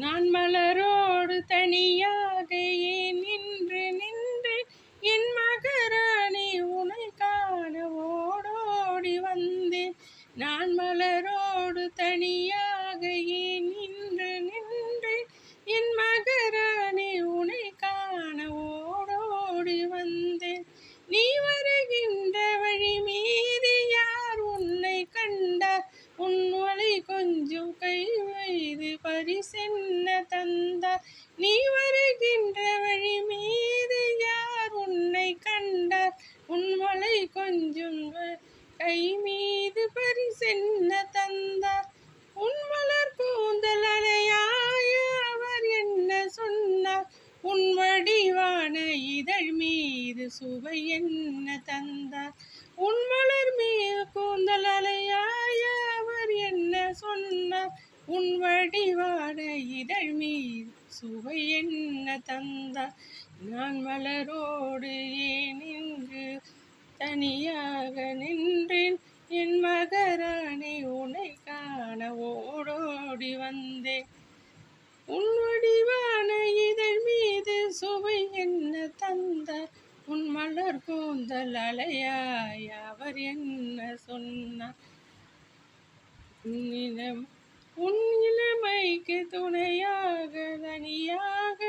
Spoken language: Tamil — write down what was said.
நான் மலரோடு தனியாக ஏன் நின்று நின்று என் மகராணி உனை காண ஓடோடி வந்தேன். நான் மலரோடு தனியாக ஏன் நின்று நின்று என் மகராணி உனை காண ஓடோடி வந்தேன். நீ வருகின்ற வழி மீது யார் உன்னை கண்டார்? உன் வலை கொஞ்சம் கை வைது பரிசென்ன தந்தார்? நீ வருகின்ற வழி மீது யார் உன்னை கண்டார்? உன் வலை கொஞ்சம் கை மீது பரிசென்ன தந்தார்? உன் மலர் கூந்தல் அலையாய அவர் என்ன சொன்னார்? உன் வடிவான இதழ் மீது சுவை என்ன தந்தார்? உன் மலர் மீது கூந்தல் அலையாய அவர் என்ன சொன்னார்? உன் வடிவான இதழ் மீது சுவை என்ன தந்தார்? நான் மலரோடு ஏன் நின்று தனியாக நின்றேன். என் மகராணி உனை காண ஓடோடி வந்தேன். உன் வடிவான இதழ் மீது சுவை என்ன தந்தார்? உன் மலர் கூந்தல் அலையாய் அவர் என்ன சொன்னார்? உன் இளமைக்கு துணையாக தனியாக